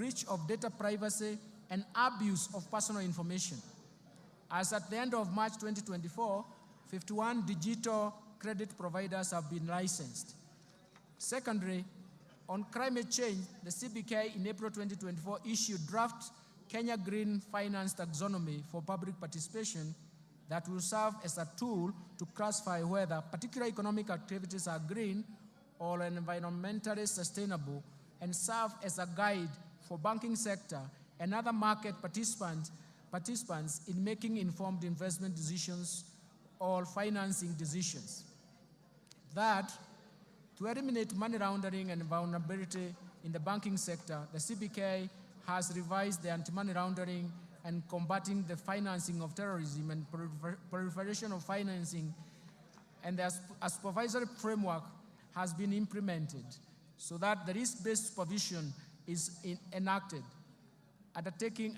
breach of data privacy, and abuse of personal information. As at the end of March 2024, 51 digital credit providers have been licensed. Secondly, on climate change, the CBK in April 2024 issued draft Kenya Green Finance Taxonomy for public participation that will serve as a tool to classify whether particular economic activities are green or environmentally sustainable, and serve as a guide for banking sector and other market participants in making informed investment decisions or financing decisions. Third, to eliminate money laundering and vulnerability in the banking sector, the CBK has revised the anti-money laundering and combating the financing of terrorism and proliferation of financing, and a supervisory framework has been implemented so that the risk-based supervision is enacted, undertaking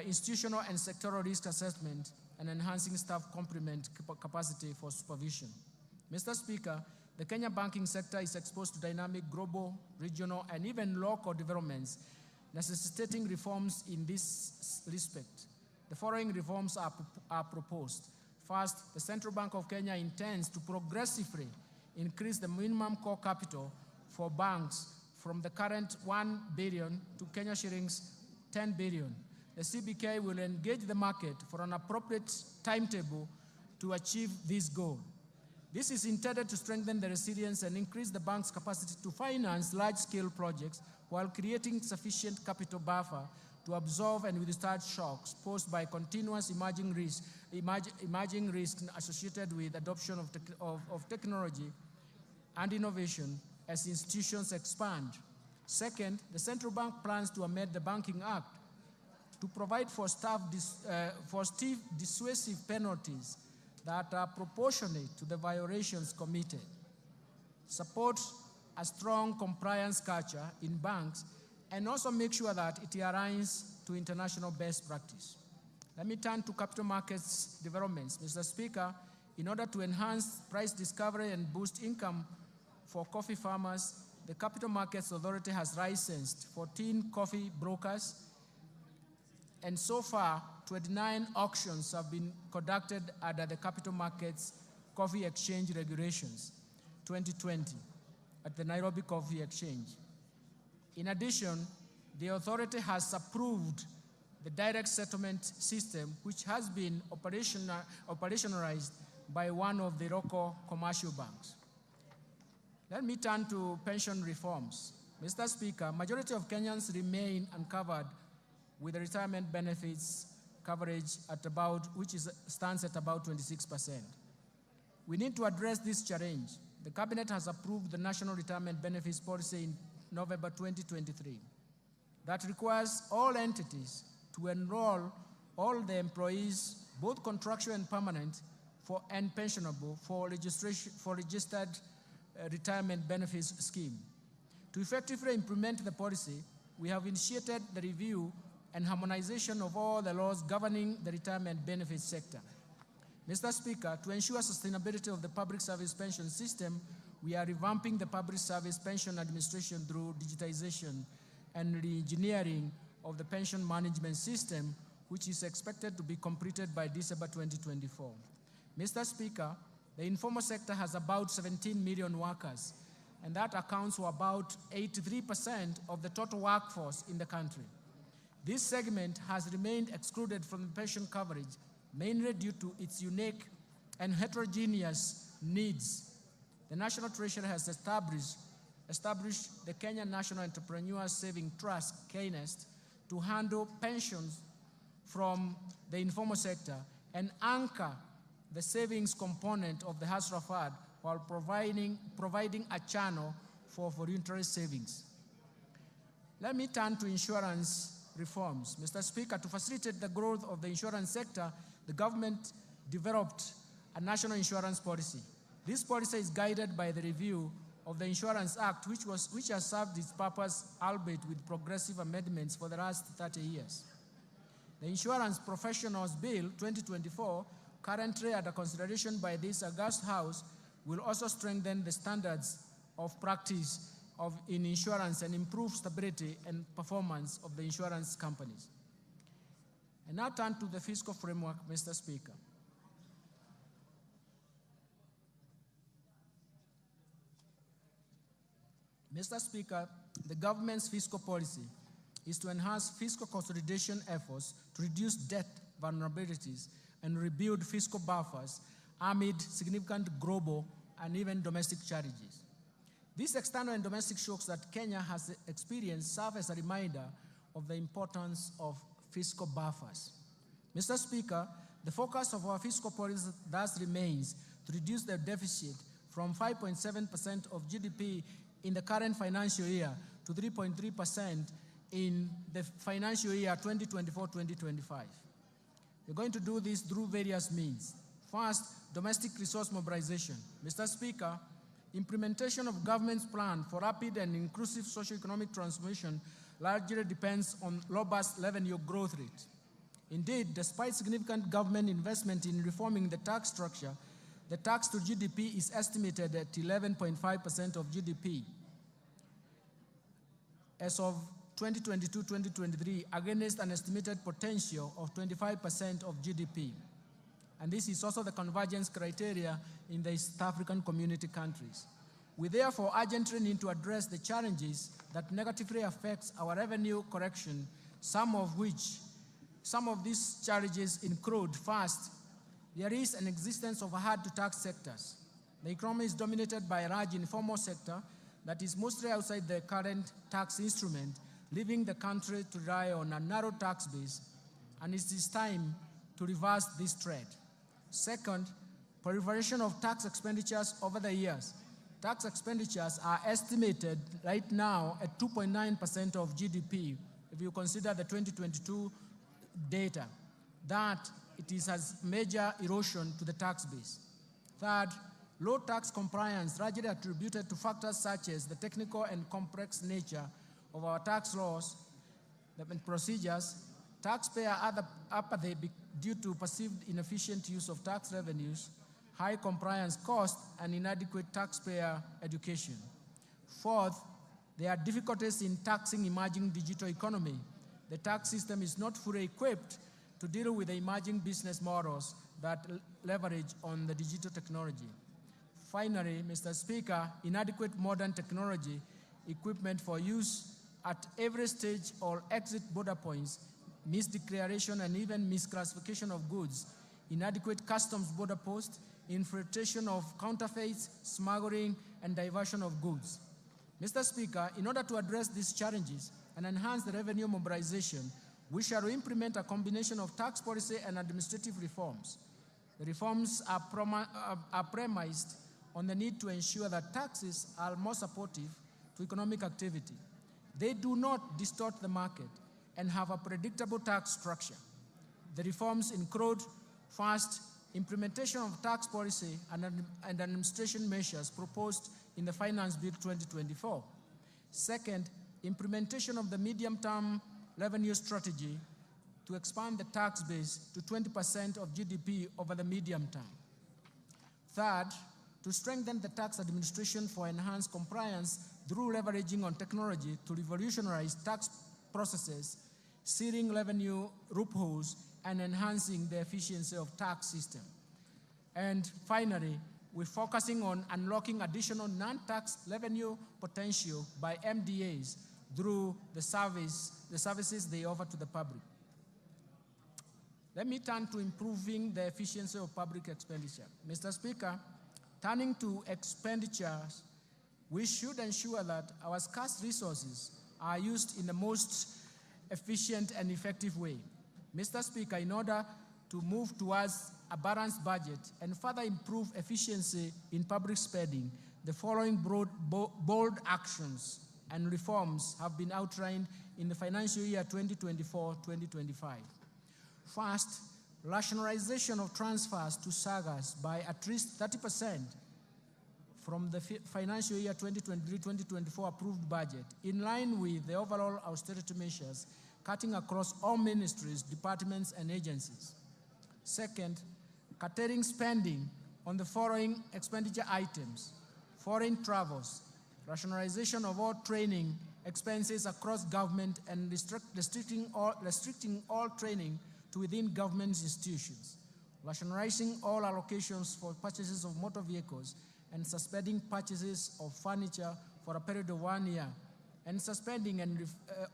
institutional and sectoral risk assessment and enhancing staff complement capacity for supervision. Mr. Speaker, the Kenya banking sector is exposed to dynamic global, regional, and even local developments, necessitating reforms in this respect. The following reforms are proposed. First, the Central Bank of Kenya intends to progressively increase the minimum core capital for banks from the current 1 billion to Kenya shillings 10 billion. The CBK will engage the market for an appropriate timetable to achieve this goal. This is intended to strengthen the resilience and increase the bank's capacity to finance large-scale projects while creating sufficient capital buffer to absorb and withstand shocks posed by continuous emerging risks associated with adoption of technology and innovation as institutions expand. Second, the central bank plans to amend the Banking Act to provide for stiff dissuasive penalties that are proportionate to the violations committed, support a strong compliance culture in banks, and also make sure that it aligns to international best practice. Let me turn to capital markets developments. Mr. Speaker, in order to enhance price discovery and boost income for coffee farmers, the Capital Markets Authority has licensed 14 coffee brokers, and so far, 29 auctions have been conducted under the Capital Markets Coffee Exchange Regulations 2020 at the Nairobi Coffee Exchange. In addition, the authority has approved the direct settlement system, which has been operationalized by one of the local commercial banks. Let me turn to pension reforms. Mr. Speaker, majority of Kenyans remain uncovered with the retirement benefits coverage stands at about 26%. We need to address this challenge. The Cabinet has approved the National Retirement Benefits Policy in November 2023 that requires all entities to enroll all the employees, both contractual and permanent, and pensionable for registered retirement benefits scheme. To effectively implement the policy, we have initiated the review and harmonization of all the laws governing the retirement benefits sector. Mr. Speaker, to ensure sustainability of the public service pension system, we are revamping the public service pension administration through digitization and re-engineering of the pension management system, which is expected to be completed by December 2024. Mr. Speaker, the informal sector has about 17 million workers, and that accounts for about 83% of the total workforce in the country. This segment has remained excluded from the pension coverage, mainly due to its unique and heterogeneous needs. The National Treasury has established the Kenya National Entrepreneur Saving Trust, KNEST, to handle pensions from the informal sector and anchor the savings component of the hustler fund while providing a channel for voluntary savings. Let me turn to insurance reforms. Mr. Speaker, to facilitate the growth of the insurance sector, the government developed a national insurance policy. This policy is guided by the review of the Insurance Act, which has served its purpose, albeit with progressive amendments, for the last 30 years. The Insurance Professionals Bill 2024, currently under consideration by this august House, will also strengthen the standards of practice in insurance and improve stability and performance of the insurance companies. I now turn to the fiscal framework, Mr. Speaker. Mr. Speaker, the government's fiscal policy is to enhance fiscal consolidation efforts to reduce debt vulnerabilities and rebuild fiscal buffers amid significant global and even domestic challenges. These external and domestic shocks that Kenya has experienced serve as a reminder of the importance of fiscal buffers. Mr. Speaker, the focus of our fiscal policy thus remains to reduce the deficit from 5.7% of GDP in the current financial year to 3.3% in the financial year 2024-2025. We're going to do this through various means. First, domestic resource mobilization. Mr. Speaker, implementation of government's plan for rapid and inclusive socio-economic transformation largely depends on robust revenue growth rate. Indeed, despite significant government investment in reforming the tax structure, the tax to GDP is estimated at 11.5% of GDP as of 2022-2023 against an estimated potential of 25% of GDP. And this is also the convergence criteria in the East African community countries. We therefore urgently need to address the challenges that negatively affects our revenue correction, some of these challenges include, first, there is an existence of hard-to-tax sectors. The economy is dominated by a large informal sector that is mostly outside the current tax instrument, leaving the country to rely on a narrow tax base, and it is time to reverse this trend. Second, proliferation of tax expenditures over the years. Tax expenditures are estimated right now at 2.9% of GDP if you consider the 2022 data. That it has major erosion to the tax base. Third, low tax compliance largely attributed to factors such as the technical and complex nature of our tax laws and procedures, taxpayer apathy due to perceived inefficient use of tax revenues, high compliance costs, and inadequate taxpayer education. Fourth, there are difficulties in taxing emerging digital economy. The tax system is not fully equipped to deal with the emerging business models that leverage on the digital technology. Finally, Mr. Speaker, inadequate modern technology equipment for use at every stage or exit border points, misdeclaration and even misclassification of goods, inadequate customs border posts, infiltration of counterfeits, smuggling, and diversion of goods. Mr. Speaker, in order to address these challenges and enhance the revenue mobilization, we shall implement a combination of tax policy and administrative reforms. The reforms are premised on the need to ensure that taxes are more supportive to economic activity. They do not distort the market and have a predictable tax structure. The reforms include, first, implementation of tax policy and administration measures proposed in the Finance Bill 2024. Second, implementation of the medium-term revenue strategy to expand the tax base to 20% of GDP over the medium term. Third, to strengthen the tax administration for enhanced compliance through leveraging on technology to revolutionize tax processes, sealing revenue loopholes, and enhancing the efficiency of tax system. And finally, we're focusing on unlocking additional non-tax revenue potential by MDAs through the services they offer to the public. Let me turn to improving the efficiency of public expenditure. Mr. Speaker, turning to expenditures, we should ensure that our scarce resources are used in the most efficient and effective way. Mr. Speaker, in order to move towards a balanced budget and further improve efficiency in public spending, the following bold actions and reforms have been outlined in the financial year 2024-2025. First, rationalization of transfers to SAGAs by at least 30% from the financial year 2023-2024 approved budget, in line with the overall austerity measures cutting across all ministries, departments, and agencies. Second, curtailing spending on the following expenditure items: foreign travels, rationalization of all training expenses across government and restricting all training to within government institutions, rationalizing all allocations for purchases of motor vehicles and suspending purchases of furniture for a period of 1 year, and suspending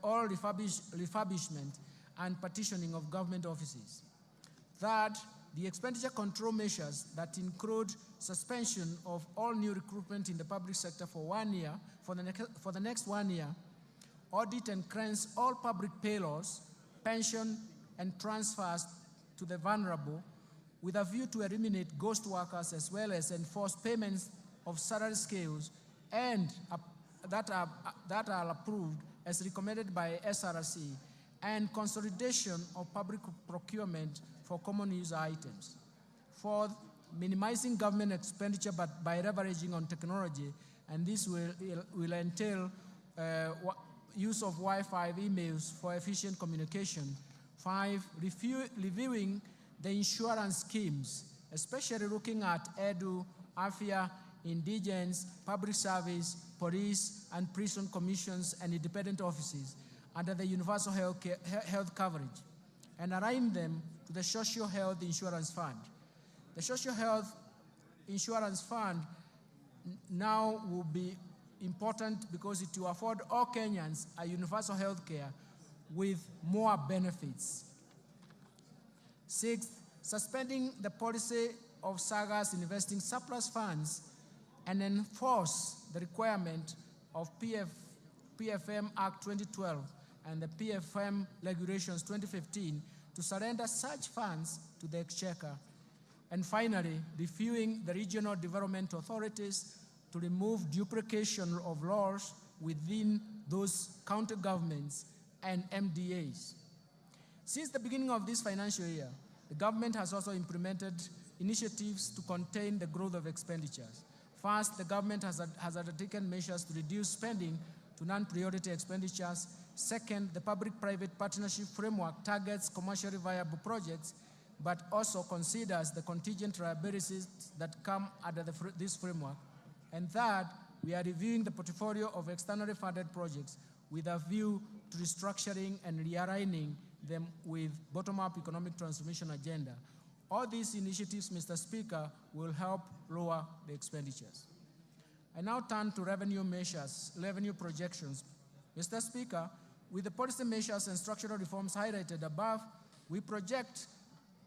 all refurbishment and partitioning of government offices. Third, the expenditure control measures that include suspension of all new recruitment in the public sector for 1 year, for the next 1 year, audit and cleanse all public payrolls, pension, and transfers to the vulnerable, with a view to eliminate ghost workers as well as enforce payments of salary scales and that are approved as recommended by SRC, and consolidation of public procurement for common user items. Fourth, minimizing government expenditure but by leveraging on technology, and this will entail use of Wi-Fi emails for efficient communication. 5, reviewing the insurance schemes, especially looking at Edu, Afia, indigence, public service, police, and prison commissions and independent offices under the universal health coverage, and align them to the Social Health Insurance Fund. The Social Health Insurance Fund now will be important because it will afford all Kenyans a universal health care with more benefits. 6th, suspending the policy of SAGAs investing surplus funds and enforce the requirement of PFM Act 2012 and the PFM Regulations 2015 to surrender such funds to the Exchequer. And finally, reviewing the regional development authorities to remove duplication of laws within those county governments and MDAs. Since the beginning of this financial year, the government has also implemented initiatives to contain the growth of expenditures. First, the government has undertaken measures to reduce spending to non-priority expenditures. Second, the public-private partnership framework targets commercially viable projects, but also considers the contingent liabilities that come under this framework. And third, we are reviewing the portfolio of externally funded projects with a view to restructuring and realigning them with bottom-up economic transformation agenda. All these initiatives, Mr. Speaker, will help lower the expenditures. I now turn to revenue measures, revenue projections. Mr. Speaker, with the policy measures and structural reforms highlighted above, we project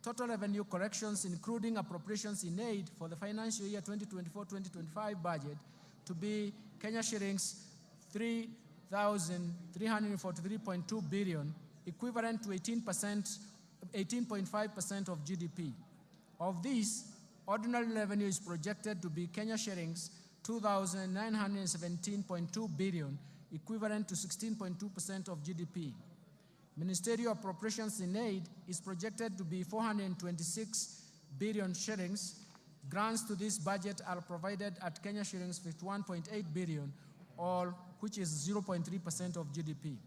total revenue corrections, including appropriations in aid for the financial year 2024-2025 budget, to be Kenya shillings 3,343.2 billion, equivalent to 18.5% of GDP. Of these, ordinary revenue is projected to be Kenya shillings 2,917.2 billion, equivalent to 16.2% of GDP. Ministerial appropriations in aid is projected to be 426 billion shillings. Grants to this budget are provided at Kenya shillings 51.8 billion, which is 0.3% of GDP.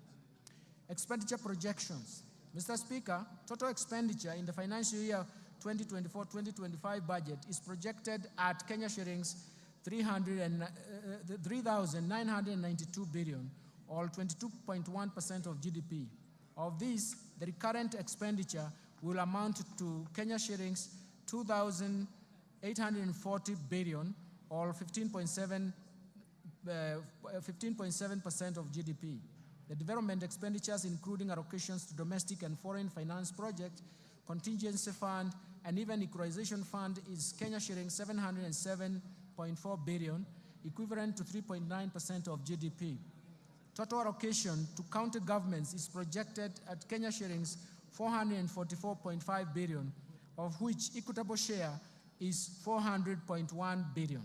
Expenditure projections. Mr. Speaker, total expenditure in the financial year 2024-2025 budget is projected at Kenya shillings 3,992 billion, or 22.1% of GDP. Of this, the recurrent expenditure will amount to Kenya shillings 2,840 billion, or 15.7% of GDP. The development expenditures, including allocations to domestic and foreign finance projects, contingency fund, and even equalization fund, is Kenya shillings 707.4 billion, equivalent to 3.9% of GDP. Total allocation to county governments is projected at Kenya shillings 444.5 billion, of which equitable share is 400.1 billion.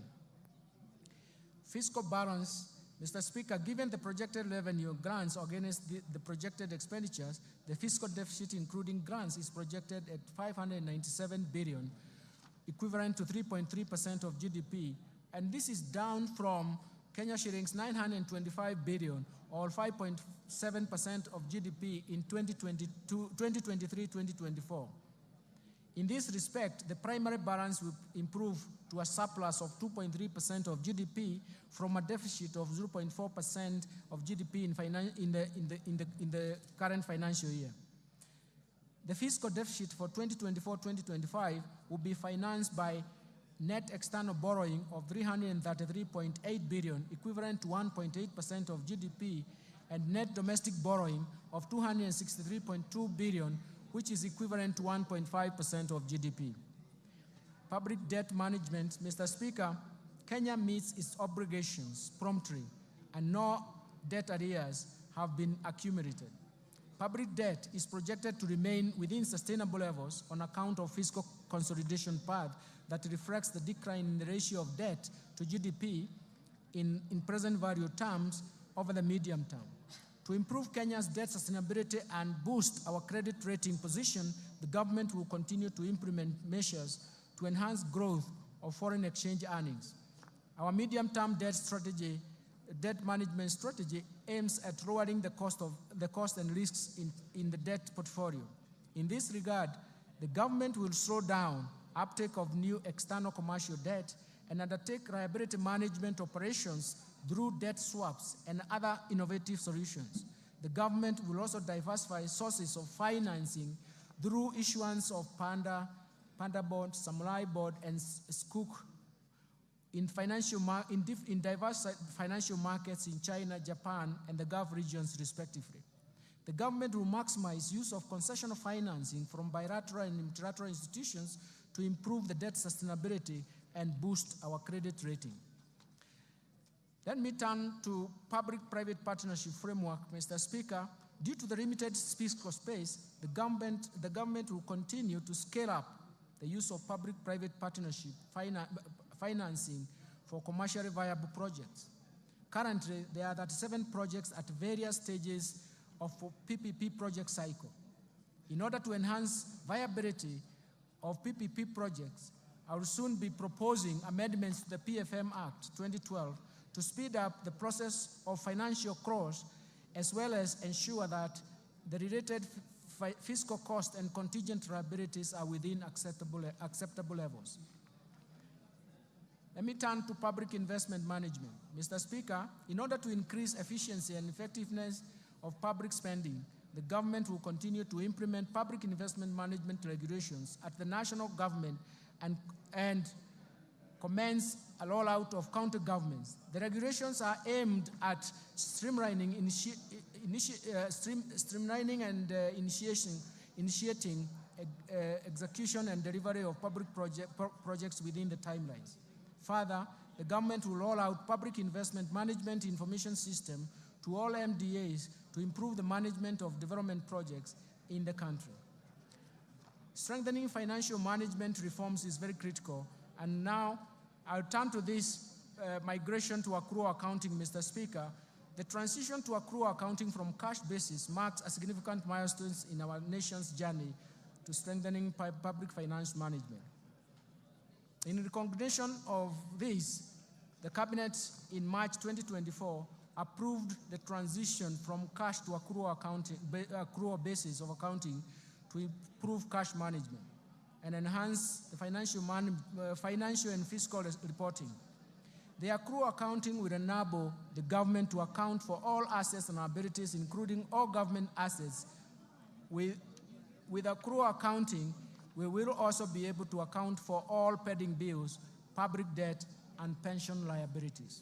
Fiscal balance. Mr. Speaker, given the projected revenue grants against the projected expenditures, the fiscal deficit including grants is projected at 597 billion, equivalent to 3.3% of GDP, and this is down from Kenya shillings 925 billion, or 5.7% of GDP in 2023-2024. In this respect, the primary balance will improve to a surplus of 2.3% of GDP from a deficit of 0.4% of GDP in the current financial year. The fiscal deficit for 2024-2025 will be financed by net external borrowing of 333.8 billion, equivalent to 1.8% of GDP, and net domestic borrowing of 263.2 billion, which is equivalent to 1.5% of GDP. Public debt management, Mr. Speaker, Kenya meets its obligations promptly, and no debt arrears have been accumulated. Public debt is projected to remain within sustainable levels on account of fiscal consolidation path that reflects the decline in the ratio of debt to GDP in present value terms over the medium term. To improve Kenya's debt sustainability and boost our credit rating position, the government will continue to implement measures to enhance growth of foreign exchange earnings. Our medium-term debt management strategy aims at lowering the cost and risks in the debt portfolio. In this regard, the government will slow down uptake of new external commercial debt and undertake liability management operations through debt swaps and other innovative solutions. The government will also diversify sources of financing through issuance of Panda bond, Samurai bond, and Sukuk in diverse financial markets in China, Japan, and the Gulf regions, respectively. The government will maximize use of concessional financing from bilateral and multilateral institutions to improve the debt sustainability and boost our credit rating. Let me turn to public-private partnership framework, Mr. Speaker. Due to the limited fiscal space, the government will continue to scale up the use of public-private partnership financing for commercially viable projects. Currently, there are 37 projects at various stages of PPP project cycle. In order to enhance viability of PPP projects, I will soon be proposing amendments to the PFM Act 2012 to speed up the process of financial close, as well as ensure that the related fiscal cost and contingent liabilities are within acceptable levels. Let me turn to public investment management. Mr. Speaker, in order to increase efficiency and effectiveness of public spending, the government will continue to implement public investment management regulations at the national government and commence a rollout of county governments. The regulations are aimed at streamlining and initiating execution and delivery of public projects within the timelines. Further, the government will roll out public investment management information system to all MDAs to improve the management of development projects in the country. Strengthening financial management reforms is very critical, and now I'll turn to this migration to accrual accounting, Mr. Speaker. The transition to accrual accounting from cash basis marks a significant milestone in our nation's journey to strengthening public finance management. In recognition of this, the Cabinet in March 2024 approved the transition from cash to accrual basis of accounting to improve cash management and enhance the financial and fiscal reporting. The accrual accounting will enable the government to account for all assets and liabilities, including all government assets. With accrual accounting, we will also be able to account for all pending bills, public debt, and pension liabilities.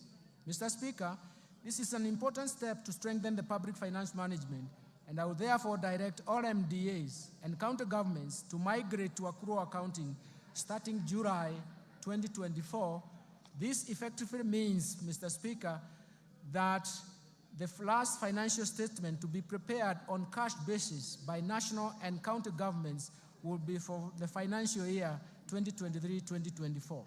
Mr. Speaker, this is an important step to strengthen the public finance management, and I will therefore direct all MDAs and county governments to migrate to accrual accounting starting July 2024. This effectively means, Mr. Speaker, that the last financial statement to be prepared on cash basis by national and county governments will be for the financial year 2023-2024.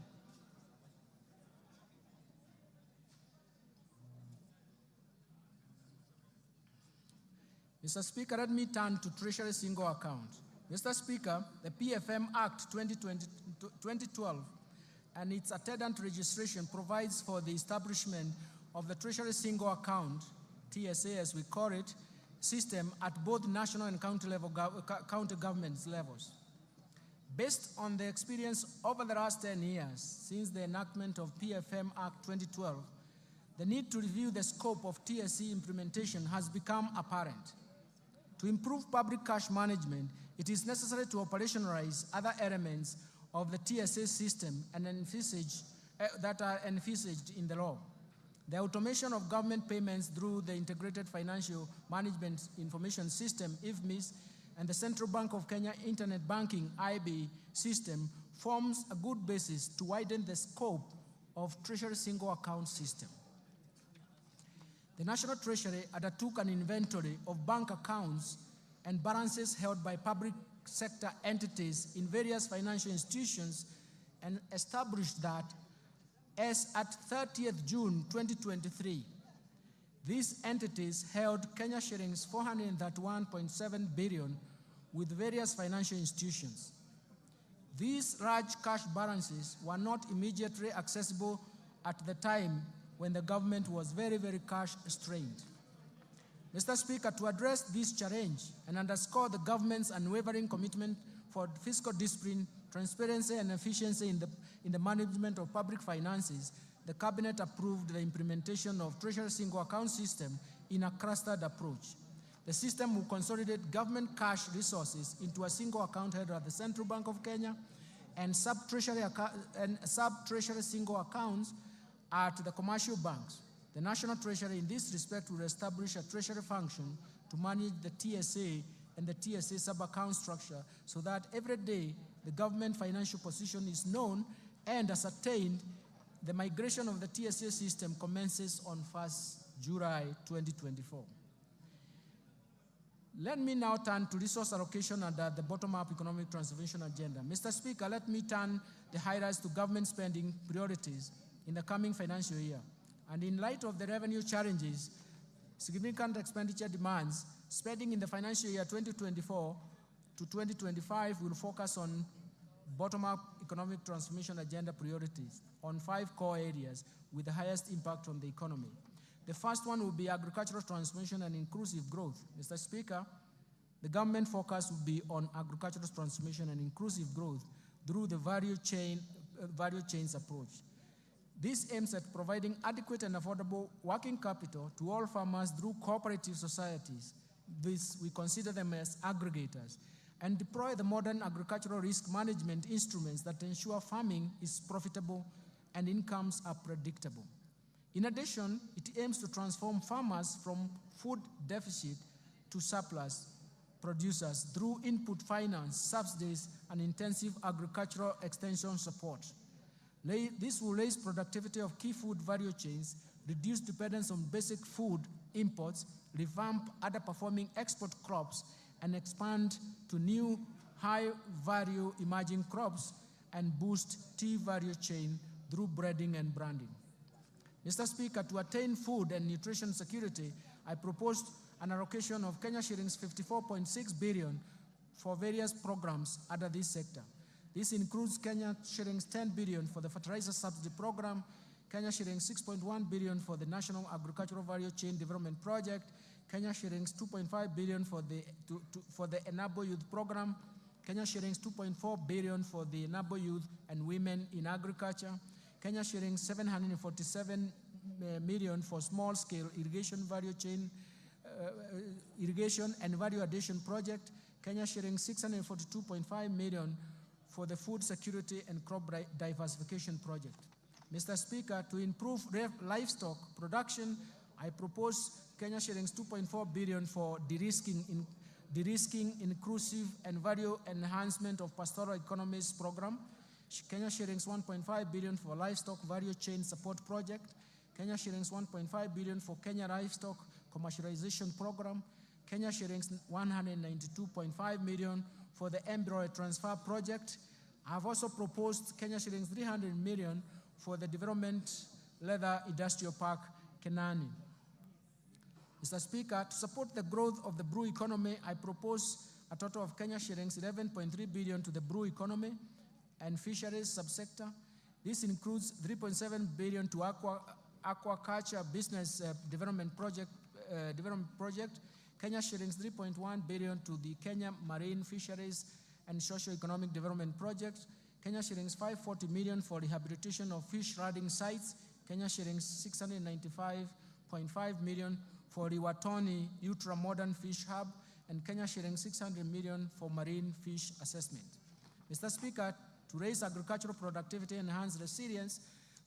Mr. Speaker, let me turn to Treasury Single Account. Mr. Speaker, the PFM Act 2012 and its attendant registration provides for the establishment of the Treasury Single Account, TSA as we call it, system at both national and county government levels. Based on the experience over the last 10 years, since the enactment of PFM Act 2012, the need to review the scope of TSC implementation has become apparent. To improve public cash management, it is necessary to operationalize other elements of the TSA system and that are envisaged in the law. The automation of government payments through the Integrated Financial Management Information System, IFMIS, and the Central Bank of Kenya Internet Banking, IB, system forms a good basis to widen the scope of Treasury Single Account System. The National Treasury undertook an inventory of bank accounts and balances held by public sector entities in various financial institutions and established that as at 30th June 2023, these entities held Kenya shillings 431.7 billion with various financial institutions. These large cash balances were not immediately accessible at the time when the government was very, very cash strained. Mr. Speaker, to address this challenge and underscore the government's unwavering commitment for fiscal discipline, transparency, and efficiency in the management of public finances, the Cabinet approved the implementation of Treasury Single Account System in a clustered approach. The system will consolidate government cash resources into a single account held at the Central Bank of Kenya and sub-treasury single accounts at the commercial banks. The National Treasury in this respect will establish a treasury function to manage the TSA and the TSA sub-account structure so that every day the government financial position is known and ascertained. The migration of the TSA system commences on 1st July 2024. Let me now turn to resource allocation under the bottom-up economic transformation agenda. Mr. Speaker, let me turn the highlights to government spending priorities in the coming financial year. And in light of the revenue challenges, significant expenditure demands, spending in the financial year 2024 to 2025 will focus on bottom-up economic transformation agenda priorities on 5 core areas with the highest impact on the economy. The first one will be agricultural transformation and inclusive growth. Mr. Speaker, the government focus will be on agricultural transformation and inclusive growth through the value chains approach. This aims at providing adequate and affordable working capital to all farmers through cooperative societies. We consider them as aggregators, and deploy the modern agricultural risk management instruments that ensure farming is profitable and incomes are predictable. In addition, it aims to transform farmers from food deficit to surplus producers through input finance, subsidies, and intensive agricultural extension support. This will raise productivity of key food value chains, reduce dependence on basic food imports, revamp underperforming export crops, and expand to new high-value emerging crops, and boost tea value chain through breeding and branding. Mr. Speaker, to attain food and nutrition security, I proposed an allocation of Kenya shillings 54.6 billion for various programs under this sector. This includes Kenya shillings 10 billion for the fertilizer subsidy program, Kenya shillings 6.1 billion for the National Agricultural Value Chain Development Project, Kenya shillings 2.5 billion for the Enable Youth Program, Kenya shillings 2.4 billion for the Enable Youth and Women in Agriculture, Kenya shillings 747 million for small-scale irrigation value chain, irrigation and value addition project, Kenya shillings 642.5 million for the food security and crop diversification project. Mr. Speaker, to improve livestock production, I propose Kenya shillings 2.4 billion for de-risking, inclusive and value enhancement of pastoral economies program, Kenya shillings 1.5 billion for livestock value chain support project, Kenya shillings 1.5 billion for Kenya livestock commercialization program, Kenya shillings 192.5 million for the embryo transfer project. I have also proposed Kenya shillings 300 million for the development leather industrial park, Kenani. Mr. Speaker, to support the growth of the brew economy, I propose a total of Kenya shillings 11.3 billion to the brew economy and fisheries subsector. This includes 3.7 billion to aquaculture business development project, Kenya shillings 3.1 billion to the Kenya Marine Fisheries and socio-economic development projects, Kenya shillings 540 million for rehabilitation of fish rotting sites, Kenya shillings 695.5 million for Riwatoni ultra-modern fish hub, and Kenya shillings 600 million for marine fish assessment. Mr. Speaker, to raise agricultural productivity and enhance resilience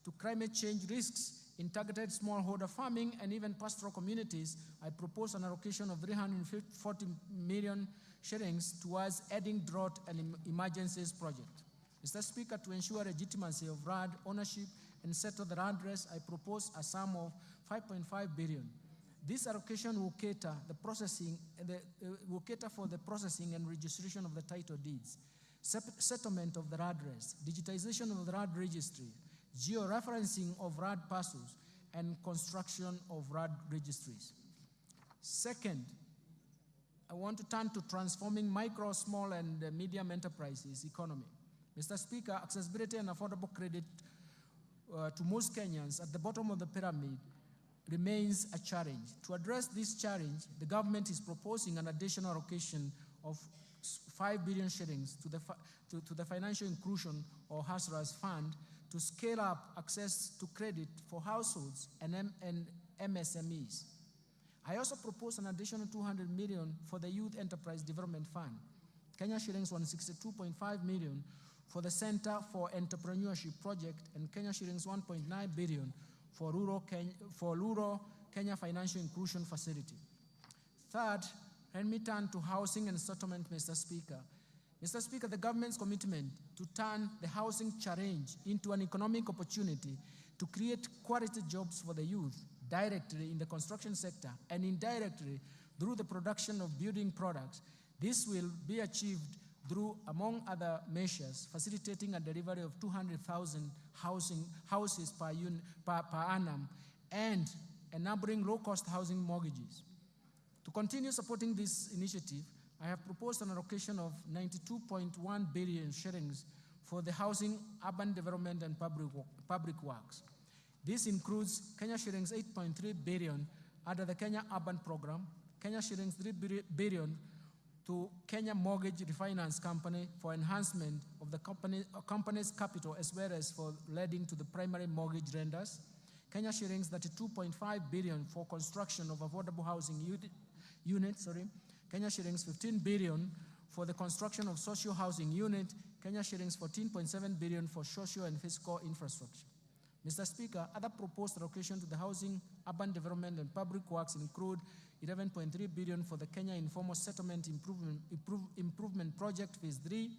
to climate change risks in targeted smallholder farming and even pastoral communities, I propose an allocation of 340 million shillings towards adding drought and emergencies project. Mr. Speaker, to ensure legitimacy of RAD ownership and settle the RAD race, I propose a sum of 5.5 billion. This allocation will cater for the processing and registration of the title deeds, settlement of the RAD race, digitization of the RAD registry, georeferencing of RAD parcels, and construction of RAD registries. Second, I want to turn to transforming micro, small, and medium enterprises economy. Mr. Speaker, accessibility and affordable credit to most Kenyans at the bottom of the pyramid remains a challenge. To address this challenge, the government is proposing an additional allocation of 5 billion shillings to the Financial Inclusion or HASRAS Fund to scale up access to credit for households and MSMEs. I also propose an additional 200 million for the Youth Enterprise Development Fund, Kenya shillings 162.5 million for the Center for Entrepreneurship Project, and Kenya shillings 1.9 billion for Rural Kenya Financial Inclusion Facility. Third, let me turn to housing and settlement, Mr. Speaker. Mr. Speaker, the government's commitment to turn the housing challenge into an economic opportunity to create quality jobs for the youth directly in the construction sector and indirectly through the production of building products. This will be achieved through, among other measures, facilitating a delivery of 200,000 houses per annum and enabling low-cost housing mortgages. To continue supporting this initiative, I have proposed an allocation of 92.1 billion shillings for the housing, urban development, and public works. This includes Kenya shillings 8.3 billion under the Kenya Urban Program, Kenya shillings 3 billion to Kenya Mortgage Refinance Company for enhancement of the company's capital as well as for lending to the primary mortgage lenders, Kenya shillings 32.5 billion for construction of affordable housing units, Kenya shillings 15 billion for the construction of social housing unit, Kenya shillings 14.7 billion for social and physical infrastructure. Mr. Speaker, other proposed allocation to the housing, urban development, and public works include 11.3 billion for the Kenya Informal Settlement Improvement Project Phase 3,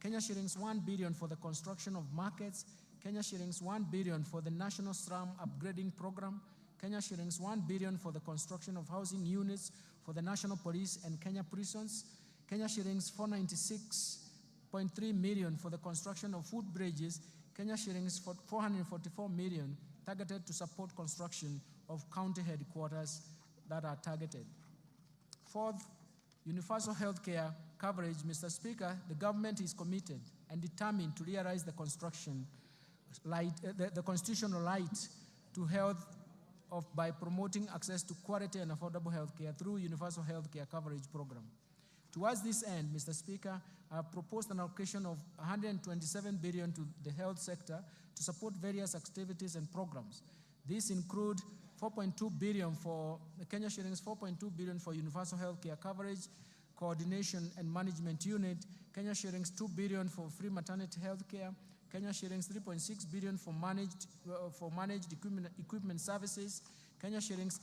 Kenya shillings 1 billion for the construction of markets, Kenya shillings 1 billion for the National Slum Upgrading Program, Kenya shillings 1 billion for the construction of housing units for the National Police and Kenya prisons, Kenya shillings 496.3 million for the construction of food bridges, Kenya shillings 444 million targeted to support construction of county headquarters that are targeted. Fourth, universal healthcare coverage. Mr. Speaker, the government is committed and determined to realize the constitutional right to health by promoting access to quality and affordable healthcare through universal healthcare coverage program. Towards this end, Mr. Speaker, I have proposed an allocation of 127 billion to the health sector to support various activities and programs. These include 4.2 billion for the Kenya shillings, 4.2 billion for universal healthcare coverage, coordination and management unit, Kenya shillings 2 billion for free maternity healthcare, Kenya shillings 3.6 billion for managed equipment services, Kenya shillings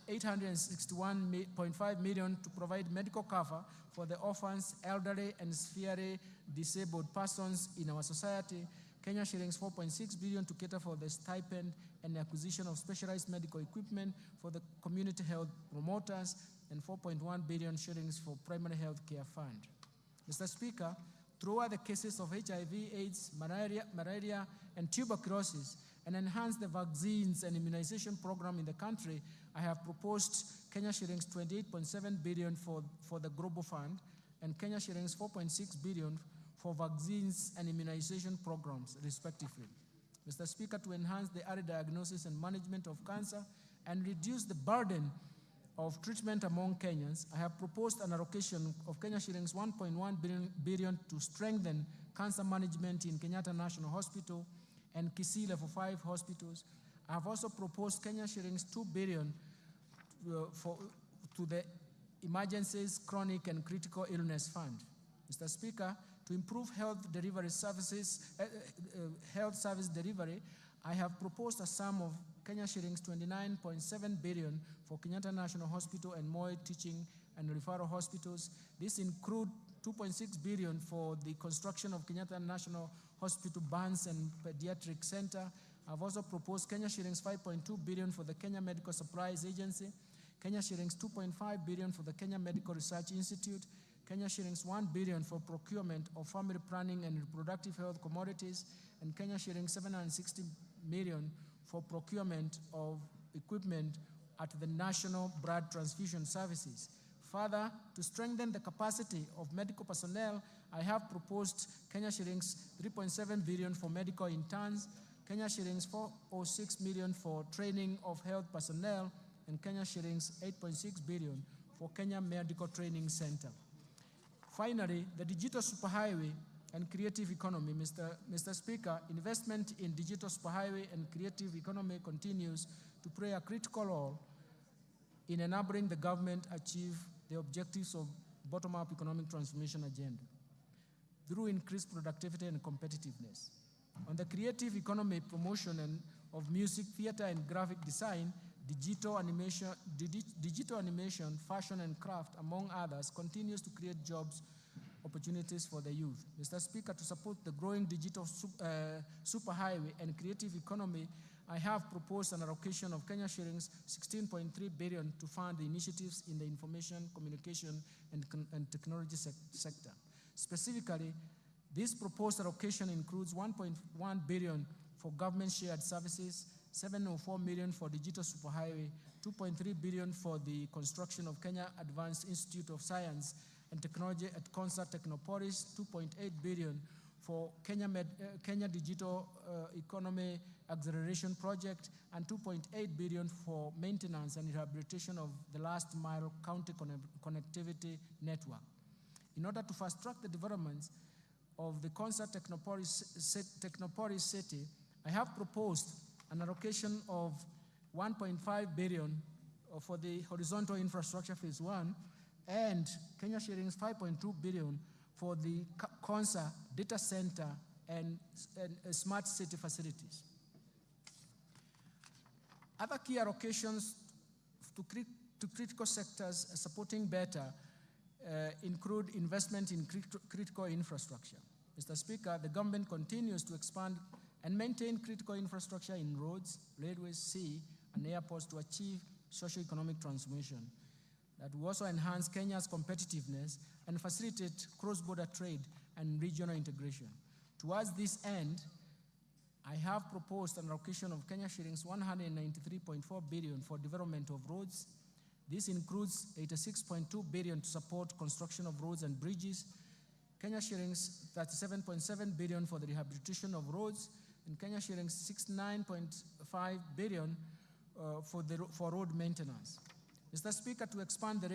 861.5 million to provide medical cover for the orphans, elderly, and severely disabled persons in our society, Kenya shillings 4.6 billion to cater for the stipend and acquisition of specialized medical equipment for the community health promoters, and 4.1 billion shillings for primary health care fund. Mr. Speaker, throughout the cases of HIV, AIDS, malaria, and tuberculosis, and enhance the vaccines and immunization program in the country, I have proposed Kenya shillings 28.7 billion for the Global Fund, and Kenya shillings 4.6 billion for vaccines and immunization programs, respectively. Mr. Speaker, to enhance the early diagnosis and management of cancer and reduce the burden of treatment among Kenyans, I have proposed an allocation of Kenya shillings 1.1 billion to strengthen cancer management in Kenyatta National Hospital and Kisii Level 5 hospitals. I have also proposed Kenya shillings 2 billion to the Emergencies, Chronic and Critical Illness Fund. Mr. Speaker, to improve health service delivery, I have proposed a sum of Kenya shillings 29.7 billion for Kenyatta National Hospital and Moi Teaching and Referral Hospitals. This includes 2.6 billion for the construction of Kenyatta National Hospital Burns and Pediatric Center. I've also proposed Kenya shillings 5.2 billion for the Kenya Medical Supplies Agency, Kenya shillings 2.5 billion for the Kenya Medical Research Institute, Kenya shillings 1 billion for procurement of family planning and reproductive health commodities, and Kenya shillings 760 million for procurement of equipment at the National Blood Transfusion Services. Further, to strengthen the capacity of medical personnel, I have proposed Kenya shillings 3.7 billion for medical interns, Kenya shillings 406 million for training of health personnel, and Kenya shillings 8.6 billion for Kenya Medical Training Center. Finally, the digital superhighway and creative economy. Mr. Speaker, investment in digital superhighway and creative economy continues to play a critical role in enabling the government achieve the objectives of bottom-up economic transformation agenda through increased productivity and competitiveness. On the creative economy promotion and of music, theater, and graphic design, digital animation, fashion, and craft, among others, continues to create jobs opportunities for the youth. Mr. Speaker, to support the growing digital superhighway and creative economy, I have proposed an allocation of Kenya shillings 16.3 billion to fund the initiatives in the information, communication, and technology sector. Specifically, this proposed allocation includes 1.1 billion for government shared services, 704 million for digital superhighway, 2.3 billion for the construction of Kenya Advanced Institute of Science and Technology at Concert Technopolis, 2.8 billion for Kenya Digital Economy Acceleration Project, and 2.8 billion for maintenance and rehabilitation of the last mile county connectivity network. In order to fast track the developments of the Concert Technopolis city, I have proposed an allocation of 1.5 billion for the horizontal infrastructure phase 1 and Kenya shillings 5.2 billion for the Concert data center and smart city facilities. Other key allocations to critical sectors supporting better include investment in critical infrastructure. Mr. Speaker, the government continues to expand and maintain critical infrastructure in roads, railways, sea, and airports to achieve socio-economic transformation. That will also enhance Kenya's competitiveness and facilitate cross-border trade and regional integration. Towards this end, I have proposed an allocation of Kenya shillings 193.4 billion for development of roads. This includes 86.2 billion to support construction of roads and bridges, Kenya shillings 37.7 billion for the rehabilitation of roads, and Kenya shillings 69.5 billion for road maintenance. Mr. Speaker, to expand the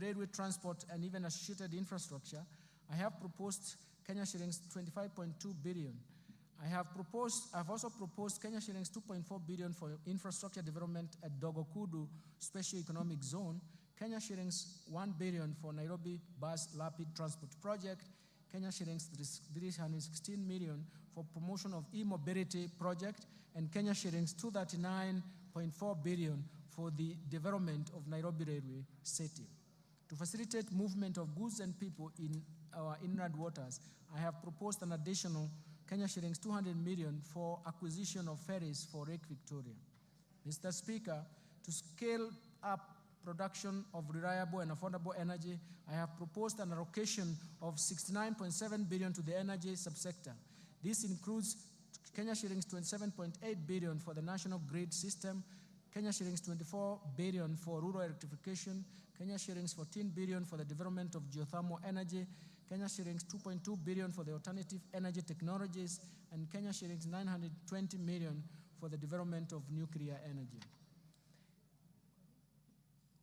railway transport and even associated infrastructure, I have proposed Kenya shillings 25.2 billion. I've also proposed Kenya shillings 2.4 billion for infrastructure development at Dogokudu Special Economic Zone, Kenya shillings 1 billion for Nairobi Bus Rapid Transport Project, Kenya shillings 316 million for promotion of e-mobility project, and Kenya shillings 239.4 billion for the development of Nairobi Railway City. To facilitate movement of goods and people in our inland waters, I have proposed an additional Kenya shillings 200 million for acquisition of ferries for Lake Victoria. Mr. Speaker, to scale up production of reliable and affordable energy, I have proposed an allocation of 69.7 billion to the energy subsector. This includes Kenya shillings 27.8 billion for the national grid system, Kenya shillings 24 billion for rural electrification, Kenya shillings 14 billion for the development of geothermal energy, Kenya shillings 2.2 billion for the alternative energy technologies, and Kenya shillings 920 million for the development of nuclear energy.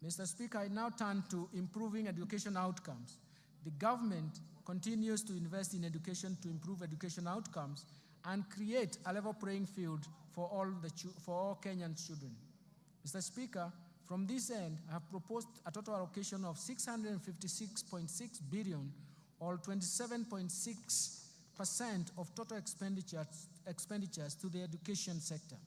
Mr. Speaker, I now turn to improving education outcomes. The government continues to invest in education to improve education outcomes and create a level playing field for all Kenyan children. Mr. Speaker, from this end, I have proposed a total allocation of 656.6 billion, or 27.6% of total expenditures to the education sector.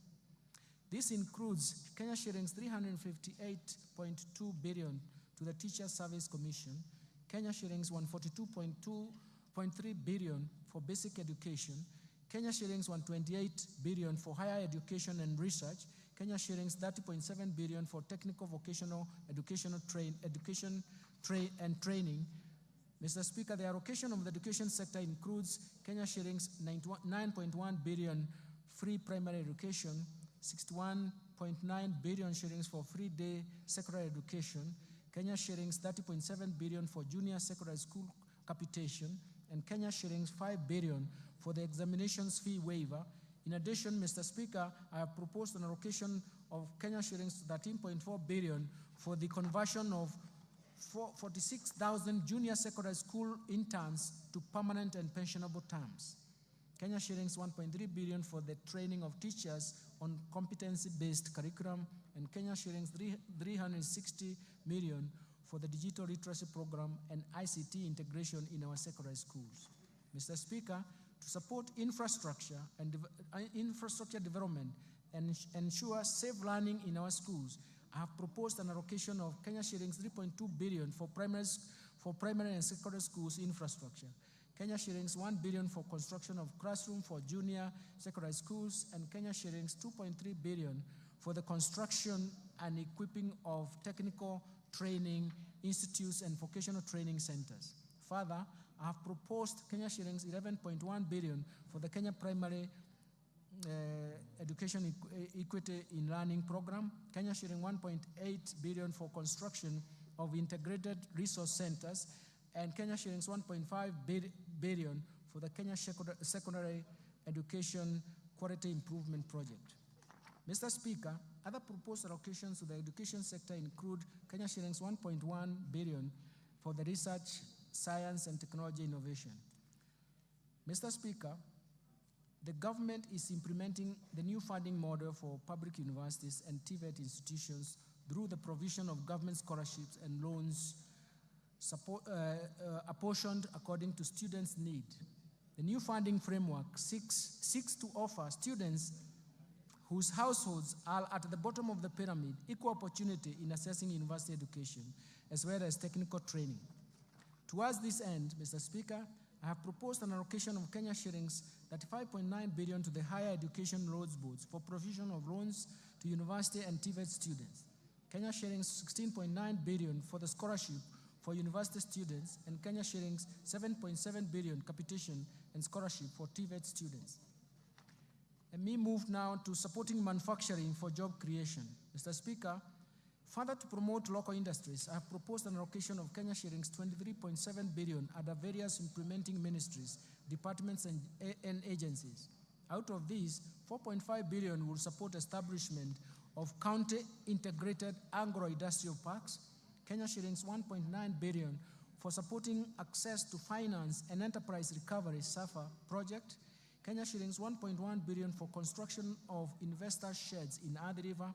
This includes Kenya shillings 358.2 billion to the Teacher Service Commission, Kenya shillings 142.3 billion for basic education, Kenya shillings 128 billion for higher education and research, Kenya shillings 30.7 billion for technical vocational education and training. Mr. Speaker, the allocation of the education sector includes Kenya shillings 9.1 billion free primary education, 61.9 billion shillings for free day secondary education, Kenya shillings 30.7 billion for junior secondary school capitation, and Kenya shillings 5 billion for the examinations fee waiver. In addition, Mr. Speaker, I have proposed an allocation of Kenya shillings 13.4 billion for the conversion of 46,000 junior secondary school interns to permanent and pensionable terms. Kenya shillings 1.3 billion for the training of teachers on competency-based curriculum, and Kenya shillings 360 million for the digital literacy program and ICT integration in our secondary schools. Mr. Speaker, to support infrastructure and infrastructure development and ensure safe learning in our schools, I have proposed an allocation of Kenya shillings 3.2 billion for primary and secondary schools infrastructure, Kenya shillings 1 billion for construction of classroom for junior secondary schools, and Kenya shillings 2.3 billion for the construction and equipping of technical training institutes and vocational training centers. Further, I have proposed Kenya shillings 11.1 billion for the Kenya Primary Education Equity in Learning Program, Kenya shilling 1.8 billion for construction of integrated resource centers, and Kenya shillings 1.5 billion for the Kenya Secondary Education Quality Improvement Project. Mr. Speaker, other proposed allocations to the education sector include Kenya shillings 1.1 billion for the research, science, and technology innovation. Mr. Speaker, the government is implementing the new funding model for public universities and TVET institutions through the provision of government scholarships and loans apportioned according to students' need. The new funding framework seeks to offer students whose households are at the bottom of the pyramid equal opportunity in accessing university education, as well as technical training. Towards this end, Mr. Speaker, I have proposed an allocation of Kenya shillings 35.9 billion to the Higher Education Loans Boards for provision of loans to university and TVET students, Kenya shillings 16.9 billion for the scholarship for university students, and Kenya shillings 7.7 billion capitation and scholarship for TVET students. Let me move now to supporting manufacturing for job creation. Mr. Speaker, further to promote local industries, I have proposed an allocation of Kenya shillings 23.7 billion under various implementing ministries, departments, and agencies. Out of these, 4.5 billion will support establishment of county integrated agro-industrial parks, Kenya shillings 1.9 billion for supporting access to finance and enterprise recovery SAFA project, Kenya shillings 1.1 billion for construction of investor sheds in Athi River,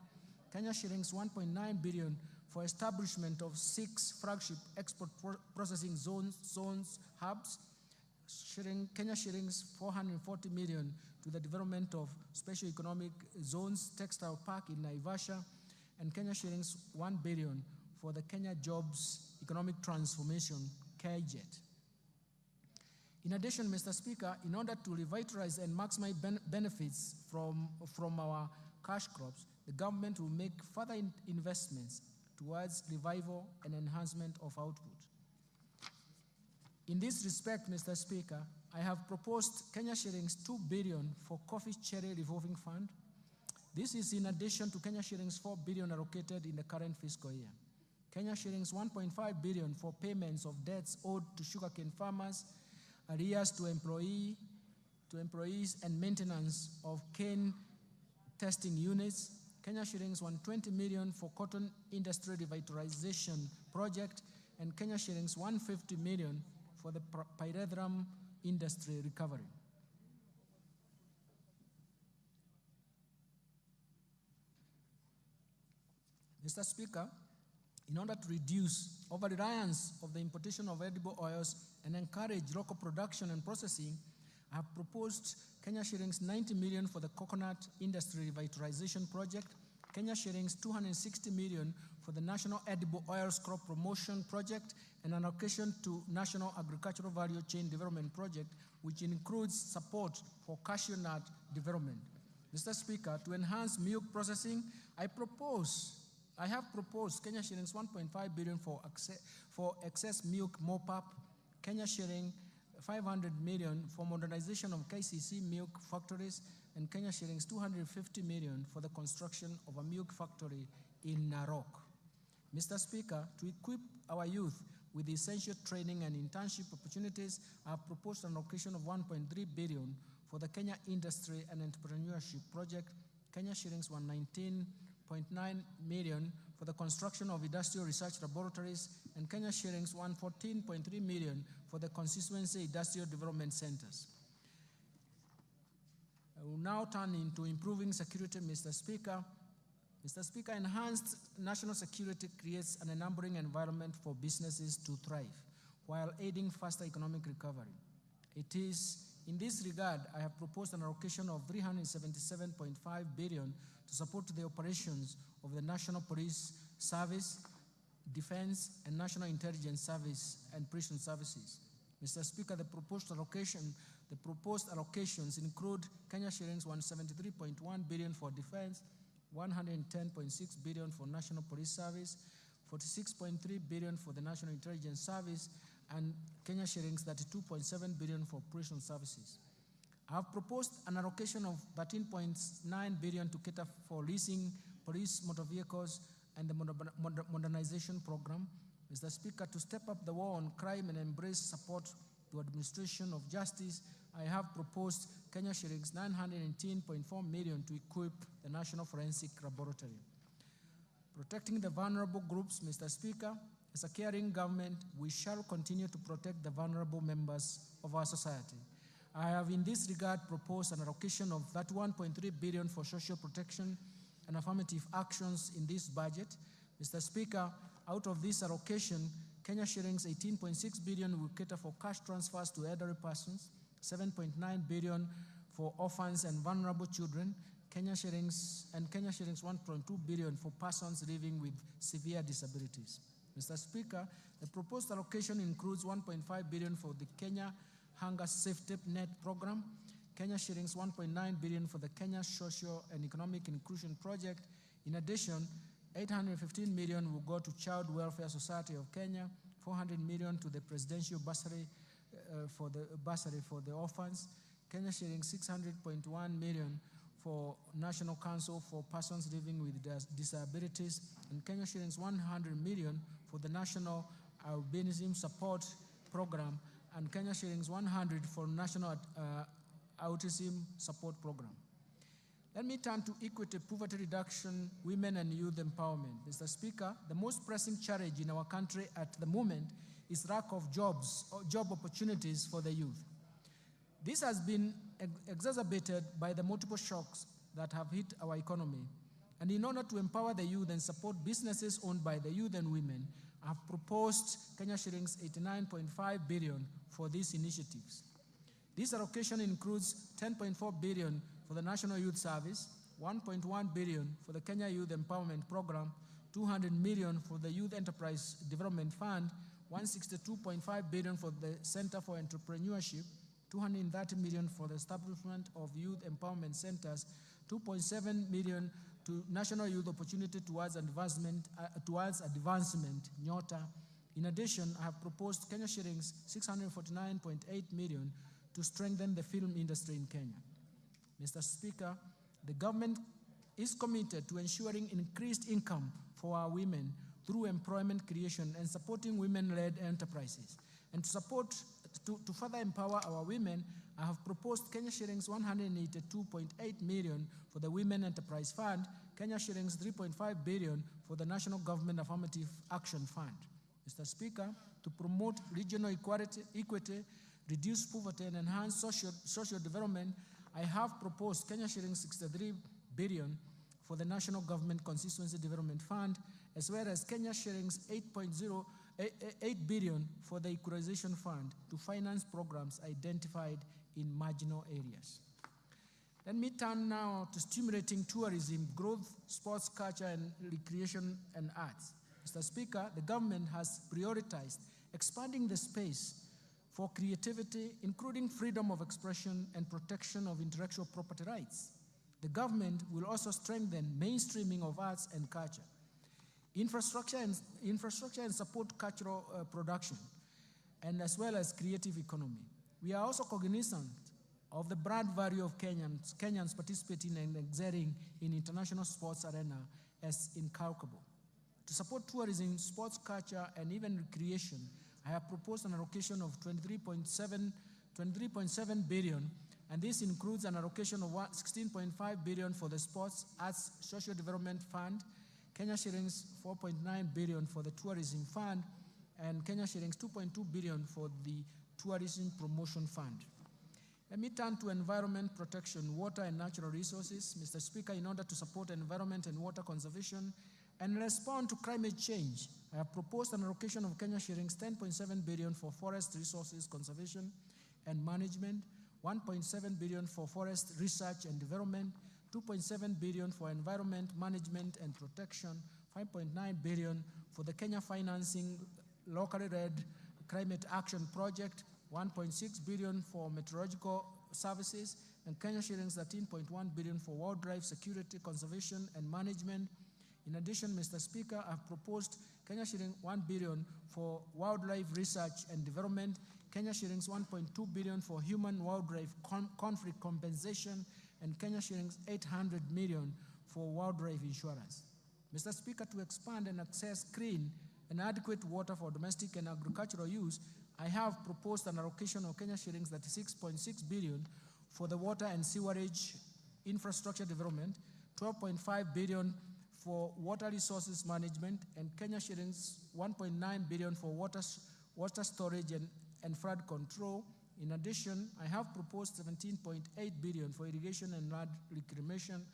Kenya shillings 1.9 billion for establishment of 6 flagship export processing zones hubs, Kenya shillings 440 million to the development of special economic zones textile park in Naivasha, and Kenya shillings 1 billion for the Kenya Jobs Economic Transformation KJET. In addition, Mr. Speaker, in order to revitalize and maximize benefits from our cash crops, the government will make further investments towards revival and enhancement of output. In this respect, Mr. Speaker, I have proposed Kenya shillings 2 billion for Coffee Cherry Revolving Fund. This is in addition to Kenya shillings 4 billion allocated in the current fiscal year. Kenya shillings 1.5 billion for payments of debts owed to sugarcane farmers, arrears to employees, and maintenance of cane testing units, Kenya shillings 120 million for cotton industry revitalization project, and Kenya shillings 150 million for the pyrethrum industry recovery. Mr. Speaker, in order to reduce over-reliance of the importation of edible oils and encourage local production and processing, I have proposed Kenya shillings 90 million for the coconut industry revitalization project, Kenya shillings 260 million for the National Edible Oils Crop Promotion Project, and an allocation to National Agricultural Value Chain Development Project, which includes support for cashew nut development. Mr. Speaker, to enhance milk processing, I have proposed Kenya shillings 1.5 billion for excess milk mop-up, Kenya shilling 500 million for modernization of KCC milk factories, and Kenya shillings 250 million for the construction of a milk factory in Narok. Mr. Speaker, to equip our youth with essential training and internship opportunities, I have proposed an allocation of 1.3 billion for the Kenya Industry and Entrepreneurship Project, Kenya shillings 119.9 million for the construction of industrial research laboratories, and Kenya shillings 114.3 million for the constituency industrial development centers. I will now turn into improving security, Mr. Speaker. Mr. Speaker, enhanced national security creates an enabling environment for businesses to thrive while aiding faster economic recovery. It is in this regard, I have proposed an allocation of 377.5 billion to support the operations of the National Police Service, Defense, and National Intelligence Service and Prison Services. Mr. Speaker, the proposed allocations include Kenya shillings 173.1 billion for defense, 110.6 billion for National Police Service, 46.3 billion for the National Intelligence Service, and Kenya shillings 32.7 billion for prison services. I have proposed an allocation of 13.9 billion to cater for leasing police motor vehicles and the modernization program. Mr. Speaker, to step up the war on crime and embrace support to administration of justice, I have proposed Kenya shillings 918.4 million to equip the National Forensic Laboratory. Protecting the vulnerable groups, Mr. Speaker, as a caring government, we shall continue to protect the vulnerable members of our society. I have in this regard proposed an allocation of 31.3 billion for social protection and affirmative actions in this budget. Mr. Speaker, out of this allocation, Kenya shillings 18.6 billion will cater for cash transfers to elderly persons, 7.9 billion for orphans and vulnerable children, Kenya shillings 1.2 billion for persons living with severe disabilities. Mr. Speaker, the proposed allocation includes 1.5 billion for the Kenya Hunger Safety Net Program, Kenya shillings 1.9 billion for the Kenya Social and Economic Inclusion Project. In addition, 815 million will go to Child Welfare Society of Kenya, 400 million to the Presidential Bursary for the orphans, Kenya shillings 600.1 million for National Council for Persons Living with Disabilities, and Kenya shillings 100 million for the National Albinism Support Program, and Kenya shillings 100 for National Autism Support Program. Let me turn to equity, poverty reduction, women and youth empowerment. Mr. Speaker, the most pressing challenge in our country at the moment is lack of jobs or job opportunities for the youth. This has been exacerbated by the multiple shocks that have hit our economy. And in order to empower the youth and support businesses owned by the youth and women, I have proposed Kenya shillings 89.5 billion for these initiatives. This allocation includes 10.4 billion for the National Youth Service, 1.1 billion for the Kenya Youth Empowerment Program, 200 million for the Youth Enterprise Development Fund, 162.5 billion for the Center for Entrepreneurship, 230 million for the establishment of youth empowerment centers, 2.7 million to National Youth Opportunity Towards Advancement, NYOTA. In addition, I have proposed Kenya shillings 649.8 million to strengthen the film industry in Kenya. Mr. Speaker, the government is committed to ensuring increased income for our women through employment creation and supporting women-led enterprises. And to further empower our women, I have proposed Kenya shillings 182.8 million for the Women Enterprise Fund, Kenya shillings 3.5 billion for the National Government Affirmative Action Fund. Mr. Speaker, to promote regional equity, reduce poverty, and enhance social development, I have proposed Kenya shillings 63 billion for the National Government Constituency Development Fund, as well as Kenya shillings 8 billion for the Equalization Fund to finance programs identified in marginal areas. Let me turn now to stimulating tourism, growth, sports, culture, and recreation and arts. Mr. Speaker, the government has prioritized expanding the space for creativity, including freedom of expression and protection of intellectual property rights. The government will also strengthen mainstreaming of arts and culture, infrastructure and support cultural production, and as well as creative economy. We are also cognizant of the brand value of Kenyans participating and excelling in international sports arena as incalculable. To support tourism, sports, culture, and even recreation, I have proposed an allocation of 23.7 billion, and this includes an allocation of 16.5 billion for the Sports, Arts, Social Development Fund, Kenya shillings 4.9 billion for the Tourism Fund, and Kenya shillings 2.2 billion for the Tourism Promotion Fund. Let me turn to environment protection, water and natural resources. Mr. Speaker, in order to support environment and water conservation and respond to climate change, I have proposed an allocation of Kenya shillings 10.7 billion for forest resources conservation and management, 1.7 billion for forest research and development, 2.7 billion for environment management and protection, 5.9 billion for the Kenya Financing Locally Led Climate Action Project, 1.6 billion for meteorological services, and Kenya shillings 13.1 billion for wildlife security, conservation, and management. In addition, Mr. Speaker, I have proposed Kenya shillings 1 billion for wildlife research and development, Kenya shillings 1.2 billion for human-wildlife conflict compensation, and Kenya shillings 800 million for wildlife insurance. Mr. Speaker, to expand and access clean and adequate water for domestic and agricultural use, I have proposed an allocation of Kenya shillings 36.6 billion for the water and sewerage infrastructure development, 12.5 billion for water resources management, and Kenya shillings 1.9 billion for water storage and flood control. In addition, I have proposed 17.8 billion for irrigation and land reclamation,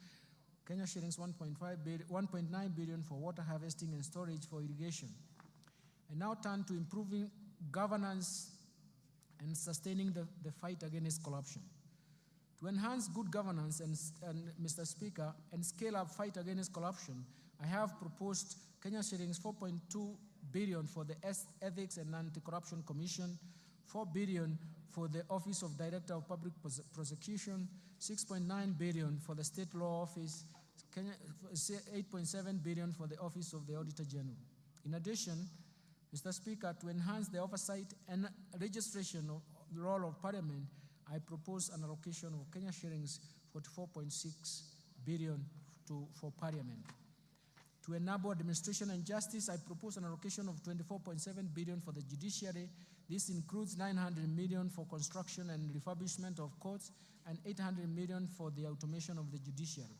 Kenya shillings 1.9 billion for water harvesting and storage for irrigation. I now turn to improving governance and sustaining the fight against corruption. To enhance good governance and Mr. Speaker, and scale up fight against corruption, I have proposed Kenya shillings 4.2 billion for the Ethics and Anti-Corruption Commission, 4 billion for the Office of Director of Public Prosecution, 6.9 billion for the State Law Office, 8.7 billion for the Office of the Auditor General. In addition, Mr. Speaker, to enhance the oversight and registration of the role of Parliament, I propose an allocation of Kenya shillings 44.6 billion for Parliament. To enable administration and justice, I propose an allocation of 24.7 billion for the judiciary. This includes 900 million for construction and refurbishment of courts and 800 million for the automation of the judiciary.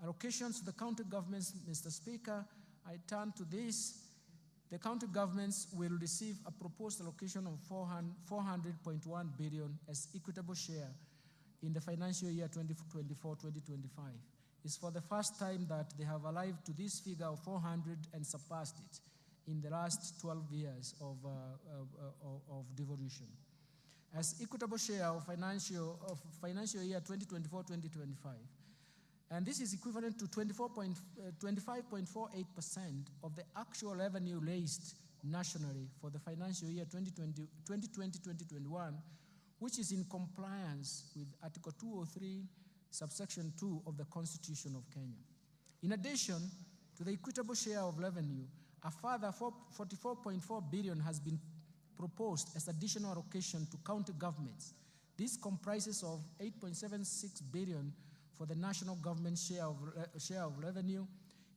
Allocations to the county governments, Mr. Speaker, I turn to this. The county governments will receive a proposed allocation of 400.1 billion as equitable share in the financial year 2024-2025. It's for the first time that they have arrived to this figure of 400 and surpassed it in the last 12 years of devolution. As equitable share of financial year 2024-2025. And this is equivalent to 25.48% of the actual revenue raised nationally for the financial year 2020-2021, which is in compliance with Article 203, subsection 2 of the Constitution of Kenya. In addition to the equitable share of revenue, a further 44.4 billion has been proposed as additional allocation to county governments. This comprises of 8.76 billion for the national government share of revenue,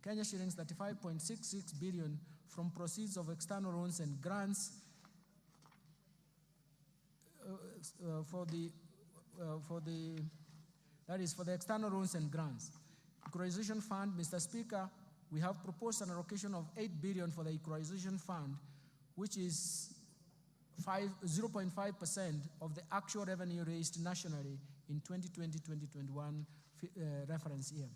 Kenya shillings 35.66 billion from proceeds of external loans and grants for the external loans and grants, Equalization Fund, Mr. Speaker, we have proposed an allocation of 8 billion for the Equalization Fund, which is 0.5% of the actual revenue raised nationally in 2020-2021 reference year.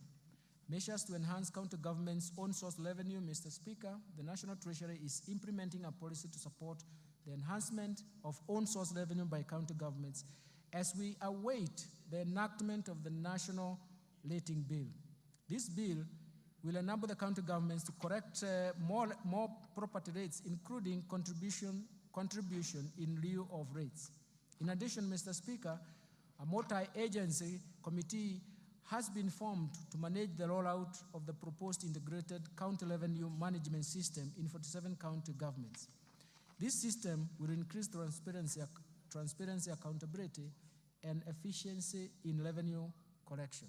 Measures to enhance county government's own source revenue, Mr. Speaker, the National Treasury is implementing a policy to support the enhancement of own source revenue by county governments as we await the enactment of the National Rating Bill. This bill will enable the county governments to correct more property rates, including contribution in lieu of rates. In addition, Mr. Speaker, a multi-agency committee has been formed to manage the rollout of the proposed integrated county revenue management system in 47 county governments. This system will increase transparency, accountability, and efficiency in revenue collection.